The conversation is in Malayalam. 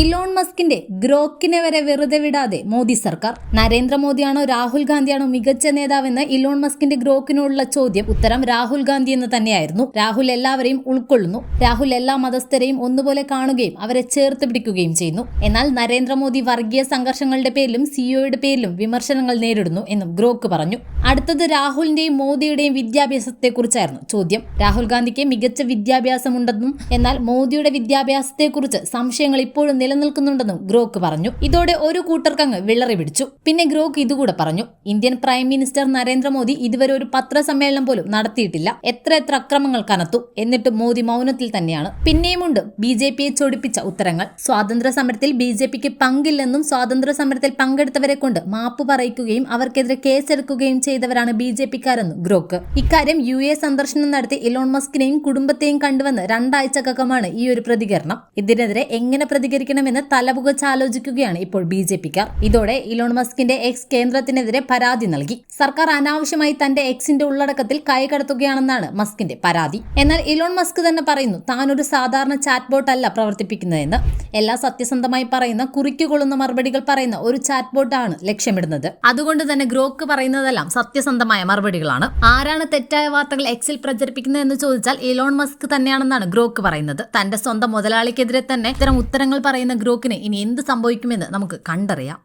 ഇലോൺ മസ്കിന്റെ ഗ്രോക്കിനെ വരെ വെറുതെ വിടാതെ മോദി സർക്കാർ. നരേന്ദ്രമോദിയാണോ രാഹുൽ ഗാന്ധിയാണോ മികച്ച നേതാവെന്ന് ഇലോൺ മസ്കിന്റെ ഗ്രോക്കിനുള്ള ചോദ്യം ഉത്തരം രാഹുൽ ഗാന്ധി എന്ന് തന്നെയായിരുന്നു. രാഹുൽ എല്ലാവരെയും ഉൾക്കൊള്ളുന്നു. രാഹുൽ എല്ലാ മതസ്ഥരെയും ഒന്നുപോലെ കാണുകയും അവരെ ചേർത്ത് പിടിക്കുകയും ചെയ്യുന്നു. എന്നാൽ നരേന്ദ്രമോദി വർഗീയ സംഘർഷങ്ങളുടെ പേരിലും സിഒയുടെ പേരിലും വിമർശനങ്ങൾ നേരിടുന്നു എന്നും ഗ്രോക്ക് പറഞ്ഞു. അടുത്തത് രാഹുലിന്റെയും മോദിയുടെയും വിദ്യാഭ്യാസത്തെക്കുറിച്ചായിരുന്നു ചോദ്യം. രാഹുൽ ഗാന്ധിക്ക് മികച്ച വിദ്യാഭ്യാസമുണ്ടെന്നും എന്നാൽ മോദിയുടെ വിദ്യാഭ്യാസത്തെക്കുറിച്ച് സംശയങ്ങൾ ഇപ്പോഴും നിലനിൽക്കുന്നുണ്ടെന്നും ഗ്രോക്ക് പറഞ്ഞു. ഇതോടെ ഒരു കൂട്ടർക്കങ്ങ് വിളറി പിടിച്ചു. പിന്നെ ഗ്രോക്ക് ഇതുകൂടെ പറഞ്ഞു. ഇന്ത്യൻ പ്രൈം മിനിസ്റ്റർ നരേന്ദ്രമോദി ഇതുവരെ ഒരു പത്രസമ്മേളനം പോലും നടത്തിയിട്ടില്ല. എത്ര അക്രമങ്ങൾ കനത്തു, എന്നിട്ടും മോദി മൗനത്തിൽ തന്നെയാണ്. പിന്നെയുമുണ്ട് BJPയെ ചൊടിപ്പിച്ച ഉത്തരങ്ങൾ. സ്വാതന്ത്ര്യ സമരത്തിൽ BJPക്ക് പങ്കില്ലെന്നും സ്വാതന്ത്ര്യ സമരത്തിൽ പങ്കെടുത്തവരെ കൊണ്ട് മാപ്പ് പറയിക്കുകയും അവർക്കെതിരെ കേസെടുക്കുകയും ചെയ്തവരാണ് BJPക്കാരെന്നും ഗ്രോക്ക്. ഇക്കാര്യം UAE സന്ദർശനം നടത്തി ഇലോൺ മസ്കിനെയും കുടുംബത്തെയും കണ്ടുവന്ന് 2 ആഴ്ചക്കകമാണ് ഈ ഒരു പ്രതികരണം. ഇതിനെതിരെ എങ്ങനെ പ്രതികരിക്കണമെന്ന് തലപുകച്ചാലോചിക്കുകയാണ് ഇപ്പോൾ BJPക്കാർ. ഇതോടെ ഇലോൺ മസ്കിന്റെ എക്സ് കേന്ദ്രത്തിനെതിരെ പരാതി നൽകി. സർക്കാർ അനാവശ്യമായി തന്റെ എക്സിന്റെ ഉള്ളടക്കത്തിൽ കൈകടത്തുകയാണെന്നാണ് മസ്കിന്റെ പരാതി. എന്നാൽ ഇലോൺ മസ്ക് തന്നെ പറയുന്നു താൻ ഒരു സാധാരണ ചാറ്റ് ബോട്ട് അല്ല പ്രവർത്തിപ്പിക്കുന്നതെന്ന്. എല്ലാം സത്യസന്ധമായി പറയുന്ന, കുറിക്കുകൊള്ളുന്ന മറുപടികൾ പറയുന്ന ഒരു ചാറ്റ് ബോട്ട് ആണ് ലക്ഷ്യമിടുന്നത്. അതുകൊണ്ട് തന്നെ ഗ്രോക്ക് പറയുന്നതെല്ലാം സത്യസന്ധമായ മറുപടികളാണ്. ആരാണ് തെറ്റായ വാർത്തകൾ എക്സിൽ പ്രചരിപ്പിക്കുന്നത് എന്ന് ചോദിച്ചാൽ ഇലോൺ മസ്ക് തന്നെയാണെന്നാണ് ഗ്രോക്ക് പറയുന്നത്. തന്റെ സ്വന്തം മുതലാളിക്കെതിരെ തന്നെ ഇത്തരം ഉത്തരങ്ങൾ പറയുന്ന ഗ്രോക്കിന് ഇനി എന്ത് സംഭവിക്കുമെന്ന് നമുക്ക് കണ്ടറിയാം.